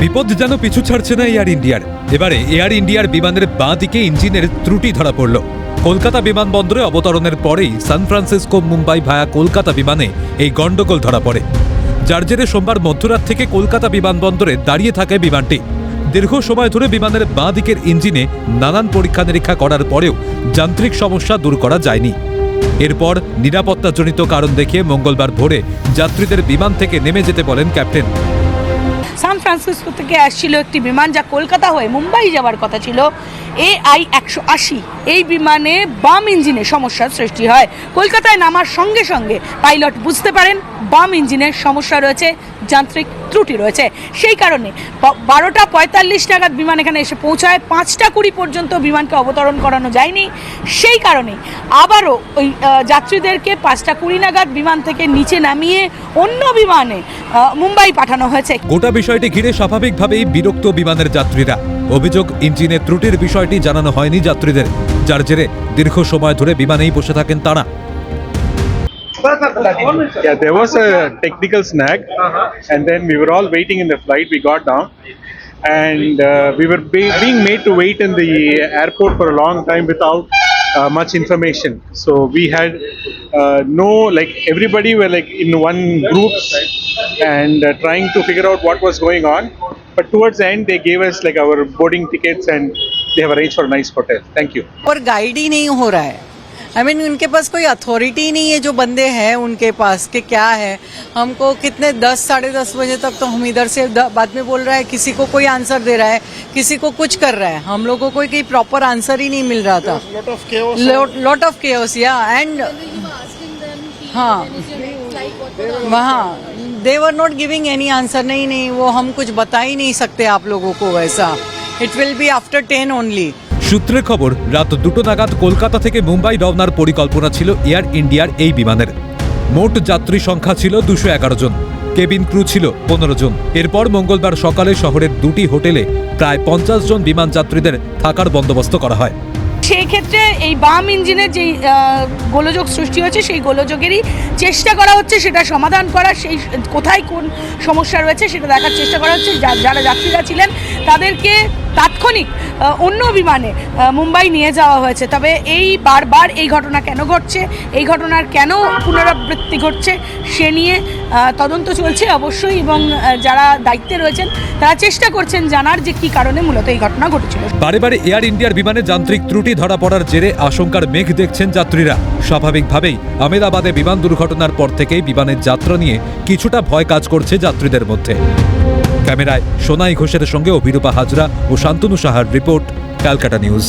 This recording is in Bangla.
বিপদ যেন পিছু ছাড়ছে না এয়ার ইন্ডিয়ার। এবারে এয়ার ইন্ডিয়ার বিমানের বাঁ দিকে ইঞ্জিনের ত্রুটি ধরা পড়ল। কলকাতা বিমানবন্দরে অবতরণের পরেই সান ফ্রান্সিসকো মুম্বাই ভায়া কলকাতা বিমানে এই গন্ডগোল ধরা পড়ে, যার জেরে সোমবার মধ্যরাত থেকে কলকাতা বিমানবন্দরে দাঁড়িয়ে থাকে বিমানটি। দীর্ঘ সময় ধরে বিমানের বাঁ দিকের ইঞ্জিনে নানান পরীক্ষা নিরীক্ষা করার পরেও যান্ত্রিক সমস্যা দূর করা যায়নি। এরপর নিরাপত্তাজনিত কারণ দেখিয়ে মঙ্গলবার ভোরে যাত্রীদের বিমান থেকে নেমে যেতে বলেন ক্যাপ্টেন। সান ফ্রান্সিসকো থেকে আসছিল একটি বিমান, যা কলকাতা হয়ে মুম্বাই যাওয়ার কথা ছিল, AI-180। এই বিমানে বাম ইঞ্জিনে সমস্যার সৃষ্টি হয়। কলকাতায় নামার সঙ্গে সঙ্গে পাইলট বুঝতে পারেন বাম ইঞ্জিনের সমস্যা রয়েছে, যান্ত্রিক ত্রুটি রয়েছে। সেই কারণে 12টা 45 নাগাদ বিমান এখানে এসে পৌঁছায়। 5টা 20 পর্যন্ত বিমানকে অবতরণ করানো যায়নি। সেই কারণে আবারও ওই যাত্রীদেরকে 5টা 20 নাগাদ বিমান থেকে নিচে নামিয়ে অন্য বিমানে মুম্বাই পাঠানো হয়েছে। গোটা বিষয়টি ঘিরে স্বাভাবিকভাবেই বিরক্ত বিমানের যাত্রীরা। অভিযোগ, ইঞ্জিনের ত্রুটির বিষয়টি জানানো হয়নি যাত্রীদের, যার জেরে দীর্ঘ সময় ধরে বিমানেই বসে থাকেন তারা। Yeah, there was a technical snag, and then we were all waiting in the flight. We got down, and we were being made to wait in the airport for a long time without much information. So we had everybody were like in one group and trying to figure out what was going on. But towards the end, they gave us like our boarding tickets, and they have arranged for a nice hotel. Thank you. और गाइड ही नहीं हो रहा है। उनके पास कोई अथॉरिटी नहीं है, जो बंदे हैं उनके पास कि क्या है। हमको कितने 10 साढ़े 10 बजे तक तो हम इधर से बाद में बोल रहा है, किसी को कोई आंसर दे रहा है, किसी को कुछ कर रहा है। हम लोगों को कोई प्रॉपर आंसर ही नहीं मिल रहा था। लॉट ऑफ केओस या एंड हाँ वहाँ they were not giving any answer. नहीं वो हम कुछ बता ही नहीं सकते आप लोगों को वैसा। It will be after 10 only. সূত্রের খবর, রাত 2টো নাগাদ কলকাতা থেকে মুম্বাই রওনার পরিকল্পনা ছিল এয়ার ইন্ডিয়ার এই বিমানের। মোট যাত্রী সংখ্যা ছিল 211 জন, কেবিন ক্রু ছিল 15 জন। এরপর মঙ্গলবার সকালে শহরের 2টি হোটেলে প্রায় 50 জন বিমান যাত্রীদের থাকার বন্দোবস্ত করা হয়। সেই ক্ষেত্রে এই বাম ইঞ্জিনের যেই গোলযোগ সৃষ্টি হয়েছে, সেই গোলযোগেরই চেষ্টা করা হচ্ছে সেটা সমাধান করা। সেই কোথায় কোন সমস্যা রয়েছে সেটা দেখার চেষ্টা করা হচ্ছে। যারা যাত্রীরা ছিলেন তাদেরকে তাৎক্ষণিক অন্য বিমানে মুম্বাই নিয়ে যাওয়া হয়েছে। তবে এই বারবার এই ঘটনা কেন ঘটছে, এই ঘটনার কেন পুনরাবৃত্তি ঘটছে, সে নিয়ে তদন্ত চলছে অবশ্যই, এবং যারা দায়িত্বে রয়েছেন তারা চেষ্টা করছেন জানার যে কী কারণে মূলত এই ঘটনা ঘটেছিল। বারে বারে এয়ার ইন্ডিয়ার বিমানে যান্ত্রিক ত্রুটি ধরা পড়ার জেরে আশঙ্কার মেঘ দেখছেন যাত্রীরা। স্বাভাবিকভাবেই আহমেদাবাদে বিমান দুর্ঘটনার পর থেকেই বিমানের যাত্রা নিয়ে কিছুটা ভয় কাজ করছে যাত্রীদের মধ্যে। ক্যামেরায় সোনাই ঘোষের সঙ্গে অভিরূপা হাজরা ও শান্তনু সাহার রিপোর্ট, ক্যালকাটা নিউজ।